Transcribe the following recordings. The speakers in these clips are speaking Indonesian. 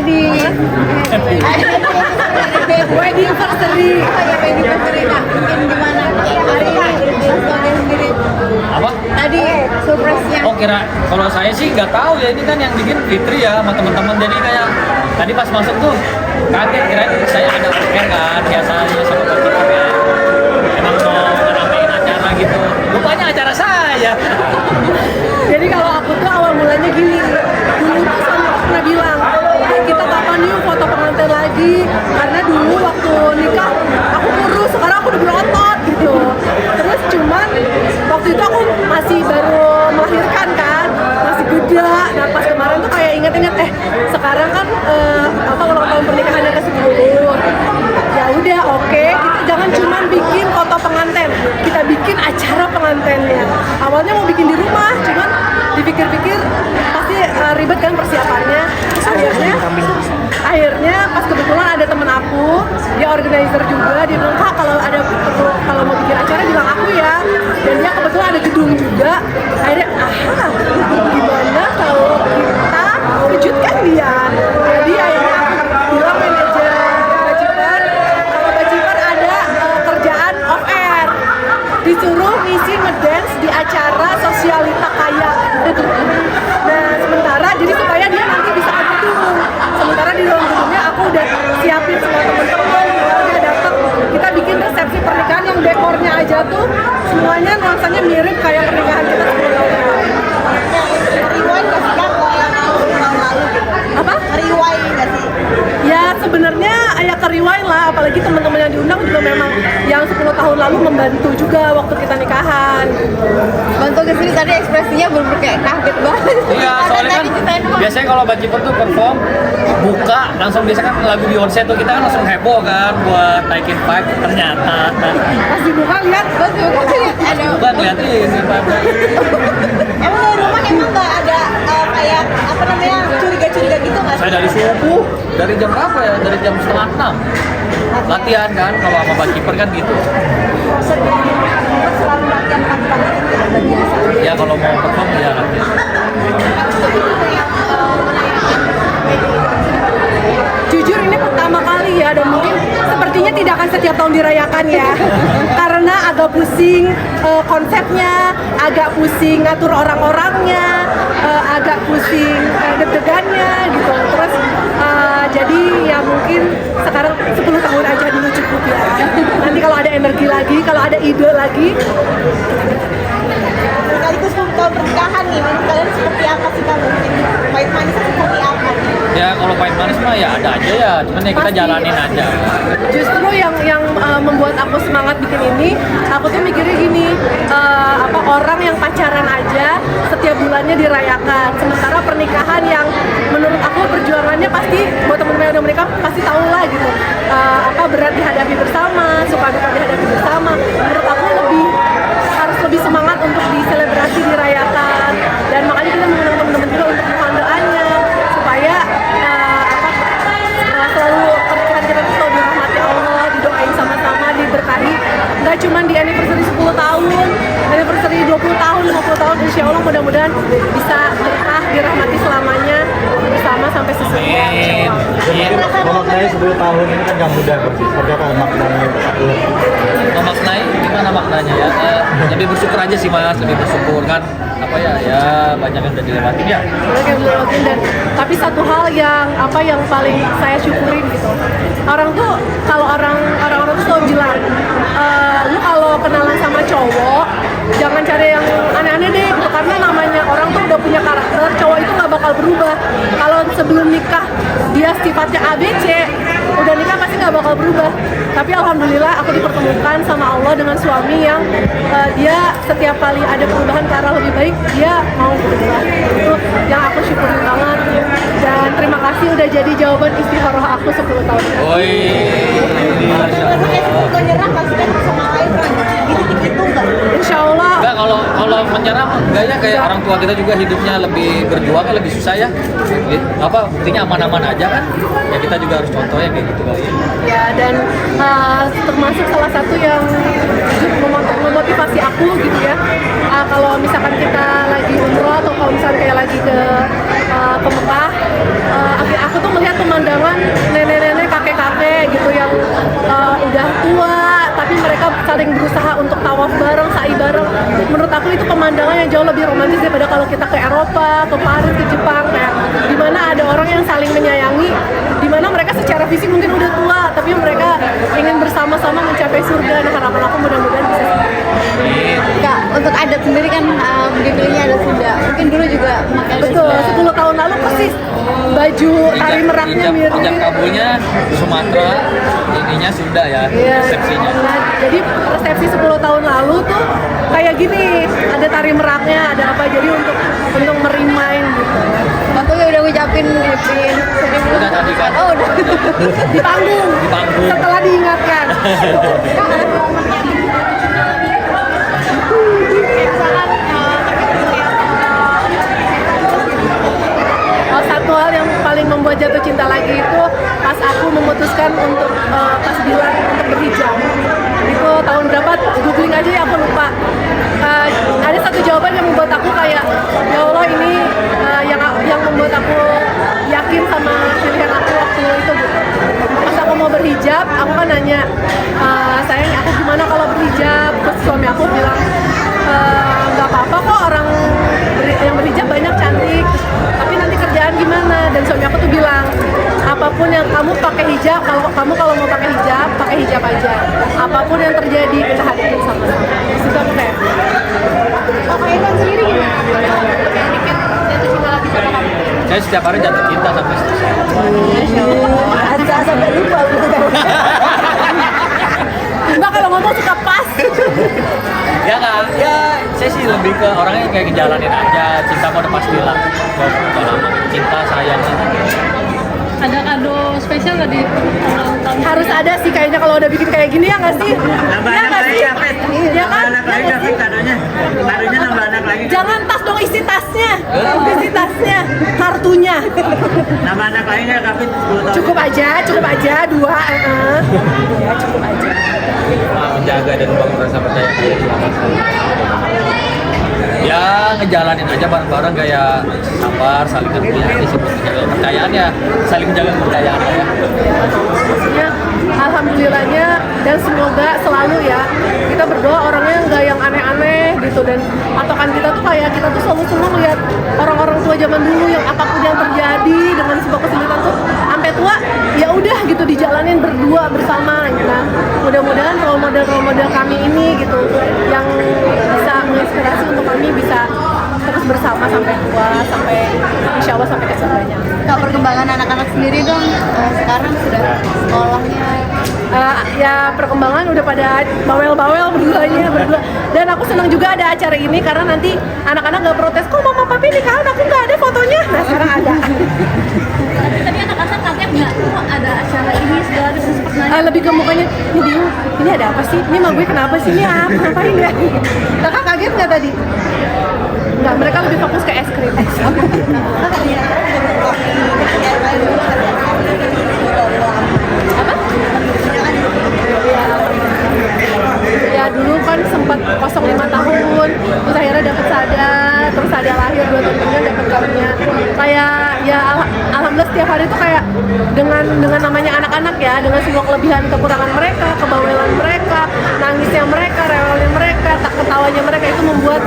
di wedding anniversary. Oh ya, wedding anniversary. Nah, mungkin gimana hari ini story sendiri? Apa? Tadi surprise-nya. Oh kira, kalau saya sih nggak tahu ya, ini kan yang bikin Fitri ya sama teman-teman, jadi kayak tadi pas masuk tuh kaget, kirain saya ada order kan biasanya sama teman-teman ya, emang mau ngeramein acara gitu, rupanya acara saya. Jadi kalau aku tuh awal mulanya gini, dulu tuh sama aku pernah bilang, kita kapan yuk foto pengantin lagi, karena dulu waktu nikah aku kurus, sekarang aku udah berotot gitu. Terus cuman waktu itu aku masih baru melahirkan kan, masih gede. Nah pas kemarin tuh kayak inget-inget, sekarang kan ulang tahun pernikahannya ke-10. Ya udah oke, kita jangan cuman bikin foto pengantin, kita bikin acara pengantinnya. Awalnya mau bikin di rumah, cuman dipikir-pikir pasti ribet kan persiapannya. Akhirnya pas kebetulan ada temen aku, dia organizer juga, dia bilang, Kak kalau mau bikin acara bilang aku ya. Dan dia kebetulan ada gedung juga. Akhirnya gimana kalau kita kejutkan dia. Jadi akhirnya aku bilang manajer Bajiper, kalau Bajiper ada kerjaan off air, disuruh ngisi ngedance di acara sosialita kaya. Nah sementara jadi supaya dia nanti bisa ke gedung. Sementara di dalam gedungnya aku udah siapin semua temen-temen, dia datang, kita bikin resepsi pernikahan yang dekornya aja tuh semuanya nuansanya mirip kayak pernikahan kita 10 tahun lalu. Rewind gak sih Kak, kalau yang 10 tahun lalu gitu? Apa? Rewind gak sih? Ya sebenarnya ya ke rewind lah, apalagi teman-teman yang diundang juga memang yang 10 tahun lalu membantu juga waktu kita nikahan. Bantu ke sini tadi ekspresinya bener-bener kayak kaget banget. Iya, soalnya kan biasanya kalau Bajiper tuh perform, buka, langsung biasa kan lagu Beyonce tuh kita kan langsung heboh kan buat naikin vibe, ternyata Pas dibuka lihat, Ada. bukan liatin vibe. Emang dari rumah emang gak ada kayak apa namanya curiga-curiga gitu nggak sih? Saya dari subuh, dari jam berapa ya? Dari jam 5:30 latihan kan, kalau sama Bajiper kan gitu. Selalu latihan pagi-pagi itu udah biasa. Ya kalau mau perform ya latihan. jujur ini pertama kali ya, dan mungkin sepertinya tidak akan setiap tahun dirayakan ya. Karena agak pusing konsepnya, agak pusing ngatur orang-orangnya, agak pusing deg-degannya gitu. Terus jadi ya mungkin sekarang 10 tahun aja dulu cukup ya. Nanti kalau ada energi lagi, kalau ada ide lagi. Sekaligus tahun pernikahan nih, menurut kalian seperti apa sih Kak? Pahit manisnya seperti apa? Ya kalau pahit manis mah ya ada aja ya, cuman ya kita Pasti. jalanin aja. Justru yang membuat aku semangat bikin ini, aku tuh mikirnya gini, orang yang pacaran aja setiap bulannya dirayakan, sementara pernikahan yang menurut aku perjuangannya pasti buat teman-teman yang udah menikah pasti tahu lah gitu, berat dihadapi bersama, suka duka dihadapi bersama. Menurut aku harus lebih semangat untuk diselebrasi, dirayakan, dan makanya kita mengundang teman-teman juga untuk mohon doanya supaya selalu pernikahan kita tuh selalu dirahmati Allah, didoain sama-sama, diberkahi. Nggak cuma di anniversary 10 tahun, anniversary 20 tahun, 50 tahun, insya Allah mudah-mudahan bisa berkah, dirahmati selamanya bersama sampai sesuai. Amin. Memaknai 10 tahun ini kan gak mudah Bang. Seperti apa maknanya untuk aku? Memaknai gimana maknanya ya? Lebih bersyukur aja sih Mas, lebih bersyukur kan. Apa ya banyak yang udah dilewatin ya. Tapi satu hal yang paling saya syukurin gitu, orang tuh kalau orang-orang tuh selalu bilang, lu kalau kenalan sama cowok jangan cari yang aneh-aneh deh gitu, karena namanya orang tuh udah punya karakter, cowok itu nggak bakal berubah. Kalau sebelum nikah dia sifatnya ABC, udah nikah pasti nggak bakal berubah. Tapi alhamdulillah aku dipertemukan sama Allah dengan suami yang dia setiap kali ada perubahan ke arah lebih baik, dia mau berubah. Itu yang aku syukurin banget. Dan terima kasih udah jadi jawaban istikharah aku 10 tahun. Woi. Lalu kayak sebelum nyerah maksudnya sama lain kan? Gitu-gitu enggak? Insya Allah. Enggak, kalau menyerah enggak ya, kayak orang tua kita juga hidupnya lebih berjuang kan, lebih susah ya. Buktinya aman-aman aja kan. Ya kita juga harus contohnya kayak gitu kali ya. Ya, dan termasuk salah satu yang memotivasi aku gitu ya, kalau misalkan kita lagi umroh atau kalau misalkan kayak lagi ke Mekah, aku tuh melihat pemandangan itu pemandangannya jauh lebih romantis daripada kalau kita ke Eropa, ke Paris, ke Jepang, kayak dimana ada orang yang saling menyayangi, dimana mereka secara fisik mungkin udah tua, tapi mereka ingin bersama-sama mencapai surga. Nah, harapan aku mudah-mudahan bisa seperti Kak, untuk adat sendiri kan di dunia ada Sunda. Mungkin dulu juga pakai betul, 10 tahun lalu persis baju tari meraknya mirip. Ijab kabulnya Sumatera, ininya Sunda ya, Iya. resepsinya. Nah, jadi resepsi 10 tahun lalu tuh kayak gini, ada tari meraknya, ada apa, jadi untuk merimain gitu. Aku ya udah ngucapin happy anniversary. Udah tadi kan. Oh, udah. Di panggung, Di panggung. setelah diingatkan. Oh, satu hal yang paling membuat jatuh cinta lagi itu pas aku memutuskan untuk pas bilang untuk berhijab. Itu tahun berapa? Googling aja ya, aku lupa. Ada satu jawaban yang membuat aku kayak, ya Allah, ini yang membuat aku yakin sama pilihan aku waktu itu gitu. Pas aku mau berhijab, aku kan nanya, sayang aku gimana kalau berhijab? Terus suami aku bilang, nggak apa-apa kok, orang yang berhijab banyak cantik, tapi nanti kerjaan gimana? Dan suami aku tuh bilang, apapun yang kamu pakai hijab, kalau mau pakai hijab aja. Apapun yang terjadi kita hadapin sama-sama. Di situ aku kayak, oh, kayak kan sendiri gimana? Jatuh cinta lagi sama kamu. Saya setiap hari jatuh cinta sama istri saya. Ada sampai lupa gitu kan. Mbak kalau ngomong suka pas. Ya nggak, ya saya sih lebih ke orangnya kayak ngejalanin aja. Cinta mah udah pasti lah. Udah lama cinta sayang. Ada kado spesial nggak di ulang tahun? Harus ada sih kayaknya kalau udah bikin kayak gini, ya nggak sih? Nambah Ya anak nggak lagi sih? ya, Fit? Ya Nambah kan? anak lagi nggak, Fit, kadonya? Kadonya nambah anak lagi. Jangan tas dong, isi tasnya. Isi tasnya, kartunya. Nambah anak lagi nggak, Kak, Fit? 10 tahun. Cukup aja, 2. Ya cukup aja. Menjaga dan membangun rasa percaya diri selama ya ngejalanin aja bareng-bareng kayak sabar, saling ngerti aja sih buat menjaga kepercayaan ya, saling menjaga kepercayaan aja. Maksudnya alhamdulillahnya dan semoga selalu ya kita berdoa orangnya nggak yang aneh-aneh gitu, dan patokan kita tuh kayak kita tuh selalu senang lihat orang-orang tua zaman dulu yang apapun yang terjadi dengan sebuah kesulitan tuh sampai tua ya udah gitu dijalanin berdua bersama gitu. Nah, mudah-mudahan role model kami ini gitu yang bisa menginspirasi untuk kami bisa terus bersama sampai tua, sampai insya Allah sampai ke surganya. Kak, perkembangan anak-anak sendiri dong, sekarang sudah sekolahnya. Ya perkembangan udah pada bawel-bawel berdua, dan aku senang juga ada acara ini karena nanti anak-anak nggak protes, kok mama papi nikahan aku nggak ada fotonya. Nah sekarang ada. Tapi tadi anak-anak kaget nggak? Kok ada acara ini segala terus pertanyaan? Lebih ke mukanya, ini bingung, ini ada apa sih? Ini mah gue kenapa sih? Ini apa? Ngapain ya? Kakak kaget nggak tadi? Nggak, mereka lebih fokus ke es krim. Apa? Ya dulu kan sempat 05 tahun, terus akhirnya dapat sada, terus ada lahir 2 tahun kemudian dapat karunia. Kayak ya alhamdulillah setiap hari itu kayak dengan namanya anak-anak ya, dengan semua kelebihan kekurangan mereka, kebawelan mereka, nangisnya mereka, rewelnya mereka, tak ketawanya mereka, itu membuat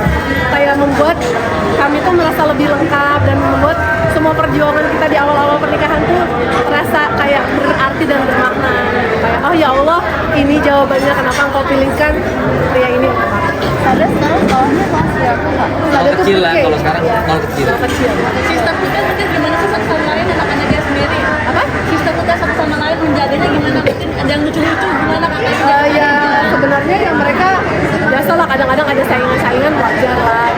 kami tuh merasa lebih lengkap dan membuat semua perjuangan kita di awal-awal pernikahan tuh terasa kayak berarti dan bermakna. Kayak oh ya Allah, ini jawabannya kenapa engkau pilihkan pria ini untuk aku. Sada sekarang sekolahnya kelas berapa, Kak? Sada tuh kecil lah, pre-K, kalau sekarang ya. nol kecil. Nol kecil. Sistem kita mungkin gimana sih satu sama lain anak-anak dia sendiri? Apa? Sistem kita satu sama lain menjaganya gimana? Mungkin ada yang lucu-lucu gimana kakaknya? Ya sebenarnya ya mereka biasalah, kadang-kadang ada saingan-saingan, wajar lah.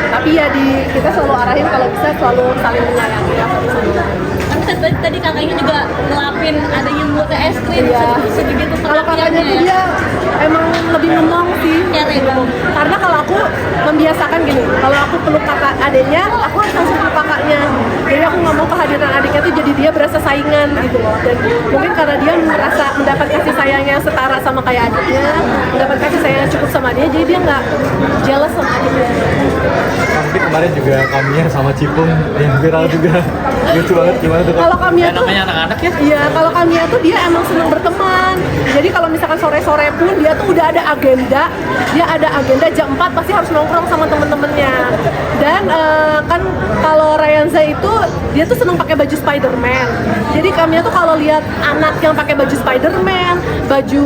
Tapi ya kita selalu arahin kalau bisa selalu saling menyayangi ya satu sama lain. Tapi tadi kakaknya juga ngelapin ada yang buat es krim Iya. sedikit Kalau kakaknya tuh ya. dia emang lebih ngomong sih. Kere banget. Karena kalau aku membiasakan gini, kalau aku peluk kakak adiknya, aku harus langsung peluk kakaknya. Jadi aku nggak mau kehadiran adiknya tuh jadi dia berasa saingan gitu loh. Dan mungkin karena dia merasa mendapat kasih sayang yang setara sama kayak adiknya, mendapat kasih sayang yang cukup sama dia, jadi dia nggak jealous sama adiknya. Nanti kemarin juga kaminya sama Cipung yang viral juga. Lucu banget, gimana tuh Kak? Kalau kami Ya tuh namanya anak-anak ya. iya, kalau kami tuh dia emang senang berteman. Jadi kalau misalkan sore-sore pun dia tuh udah ada agenda. Dia ada agenda jam 4 pasti harus nongkrong sama temen-temennya. Dan kan kalau Ryanza itu dia tuh senang pakai baju Spider-Man. Jadi kami tuh kalau lihat anak yang pakai baju Spider-Man, baju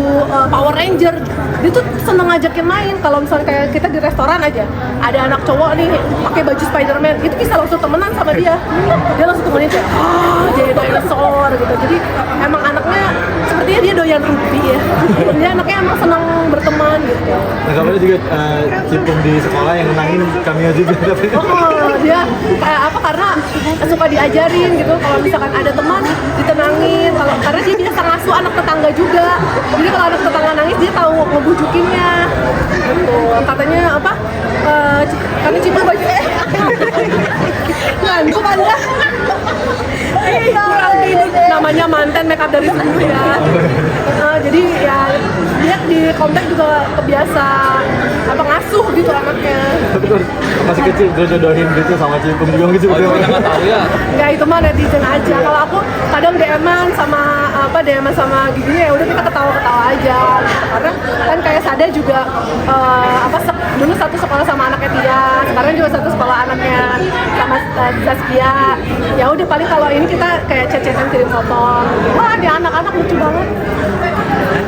Power Ranger, dia tuh seneng ngajakin main. Kalau misalnya kayak kita di restoran aja, ada anak cowok nih pakai baju Spider-Man, itu bisa langsung temenan sama dia. Dia langsung temenin kayak jadi dinosaur gitu. Jadi emang anaknya sepertinya dia doyan rugby ya. Dia anaknya emang senang berteman gitu. Nah kamu juga cipung di sekolah yang menangin cameo juga tapi Oh, dia kayak apa karena suka diajarin gitu kalau misalkan ada teman ditenangin kalau karena dia biasa ngasuh anak tetangga juga jadi kalau anak tetangga nangis dia tahu ngebujukinnya gitu katanya apa karena cipul baju ngantuk anda kurang tidur namanya mantan makeup dari dulu ya jadi ya dia di komplek juga kebiasa apa ngasuh gitu anaknya. tapi kan masih kecil udah jodohin gitu sama cipung juga gitu. Oh, itu kita nggak tahu ya. Enggak, itu mah netizen aja. Kalau aku kadang DM-an sama giginya ya udah kita ketawa-ketawa aja. Karena kan kayak Sada juga dulu satu sekolah sama anaknya Tia, sekarang juga satu sekolah anaknya sama Zaskia. Ya udah paling kalau ini kita kayak cecetan kirim foto. Wah, dia anak-anak lucu banget.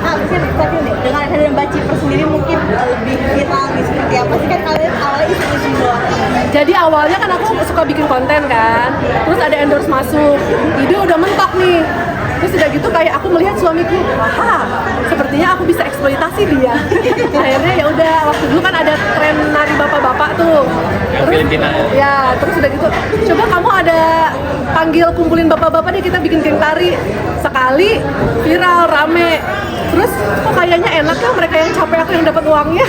Nah, mungkin tadi nih dengan ada Mbak Ciper sendiri mungkin lebih viral nih seperti apa sih kan kalian awalnya iseng-iseng doang. Jadi awalnya kan aku suka bikin konten kan, terus ada endorse masuk, ide udah mentok nih. Terus udah gitu kayak aku melihat suamiku, wah sepertinya aku bisa eksploitasi dia. Akhirnya ya udah waktu dulu kan ada tren nari bapak-bapak tuh. Yang Filipina ya. Ya terus udah gitu, coba kamu ada panggil kumpulin bapak-bapak deh kita bikin geng tari. Sekali viral rame. Terus kok kayaknya enak ya mereka yang capek aku yang dapat uangnya.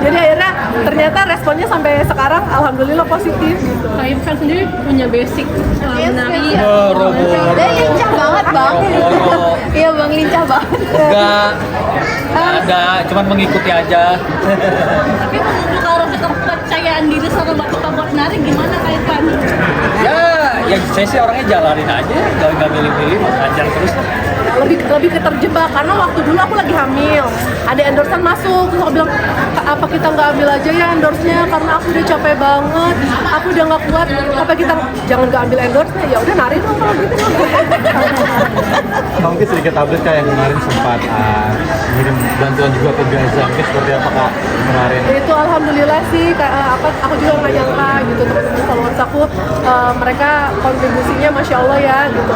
Jadi akhirnya ternyata responnya sampai sekarang alhamdulillah positif gitu. Kayak kan sendiri punya basic menari. Boro-boro. Dia lincah banget bang. Boro-boro. Iya bang lincah banget. Enggak ada, cuman mengikuti aja. Tapi kalau kepercayaan diri sama bapak buat nari gimana kayak Pan? Ya saya sih orangnya jalanin aja, nggak milih-milih, ajar terus lah. Lebih keterjebak karena waktu dulu aku lagi hamil ada endorsean masuk terus aku bilang apa kita nggak ambil aja ya endorse-nya karena aku udah capek banget aku udah nggak kuat apa kita jangan nggak ambil endorse-nya ya udah nari dong kalau gitu. Mungkin sedikit update Kak yang kemarin sempat ngirim bantuan juga ke Gaza. Mungkin seperti apa Kak kemarin? Itu alhamdulillah sih aku juga nggak nyangka gitu teman-teman followers aku mereka kontribusinya masya Allah ya gitu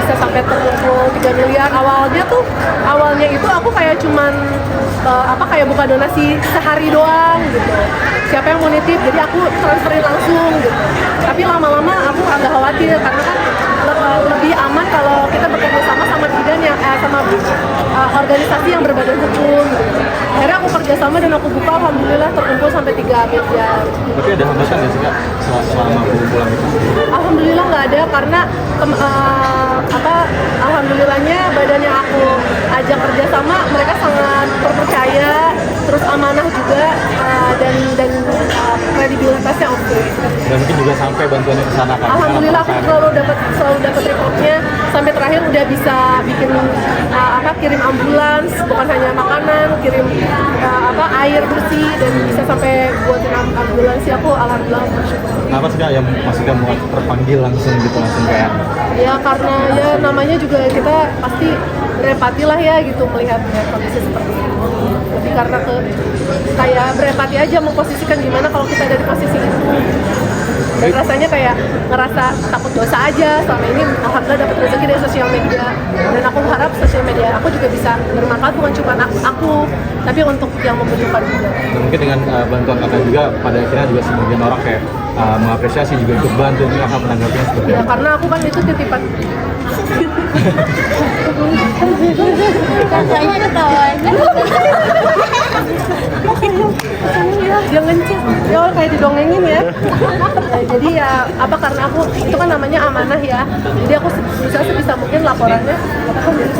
bisa sampai terkumpul 3 miliar awalnya itu aku kayak cuman kayak buka donasi sehari doang gitu siapa yang mau nitip jadi aku transferin langsung gitu tapi lama-lama aku agak khawatir karena kan lebih aman kalau kita bekerja sama bidan yang sama organisasi yang berbadan hukum gitu. Akhirnya aku kerjasama dan aku buka alhamdulillah terkumpul sampai 3 miliar. Tapi ada hambatan nggak sih Kak selama pengumpulan itu? Alhamdulillah nggak ada karena alhamdulillahnya badan yang aku ajak kerjasama mereka sangat terpercaya terus amanah juga dan kredibilitasnya oke. Dan mungkin juga sampai bantuannya ke sana kan? Alhamdulillah aku selalu dapat reportnya sampai terakhir udah bisa bikin kirim ambulans bukan hanya makanan kirim air bersih dan bisa sampai buatin ambulans sih aku alhamdulillah bersyukur. Kenapa sih Kak yang masih kamu terpanggil langsung kayak? Ya karena ya namanya juga kita pasti berempati lah ya gitu melihat kondisi seperti itu. Lebih karena kayak berempati aja memposisikan gimana kalau kita ada di posisi itu. Dan rasanya kayak ngerasa takut dosa aja selama ini alhamdulillah dapat rezeki dari sosial media dan aku harap sosial media aku juga bisa bermanfaat bukan cuma aku tapi untuk yang membutuhkan juga. Dan mungkin dengan bantuan Kakak juga pada akhirnya juga sebagian orang kayak mengapresiasi juga ikut bantu ini akan menanggapinya seperti Ya apa? karena aku kan itu titipan. Rasanya ketawanya. Dia ngencet, ya kayak didongengin ya. Jadi ya karena aku itu kan namanya amanah ya. Jadi aku berusaha sebisa mungkin laporannya.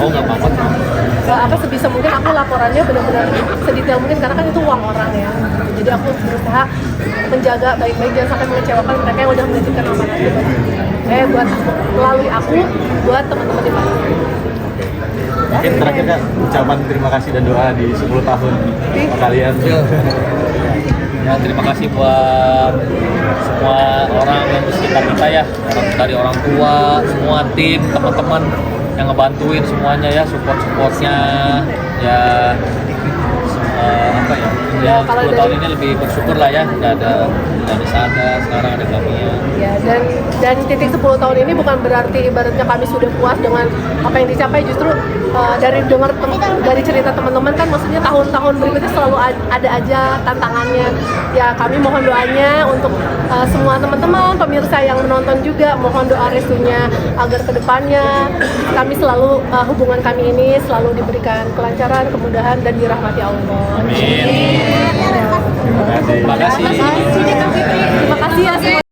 Oh nggak apa-apa. Sebisa mungkin aku laporannya benar-benar sedetail mungkin karena kan itu uang orang ya. Jadi aku berusaha menjaga baik-baik jangan sampai mengecewakan mereka yang udah menitipkan amanah. buat melalui aku buat teman-teman di Palestina. Mungkin terakhir Kak, ucapan terima kasih dan doa di 10 tahun kalian. Ya, terima kasih buat semua orang yang di sekitar kita ya, dari orang tua, semua tim, teman-teman yang ngebantuin semuanya ya, supportnya ya, apa ya, ya Kalau 10 tahun ini lebih bersyukur lah ya, ada Sada, sekarang ada kami ya. Ya, dan titik 10 tahun ini bukan berarti ibaratnya kami sudah puas dengan apa yang dicapai, justru dari cerita teman-teman kan maksudnya tahun-tahun berikutnya selalu ada aja tantangannya. Ya, kami mohon doanya untuk semua teman-teman pemirsa yang menonton juga, mohon doa restunya agar kedepannya kami selalu hubungan kami ini selalu diberikan kelancaran, kemudahan dan dirahmati Allah. Amin. Terima kasih. Terima kasih ya semua.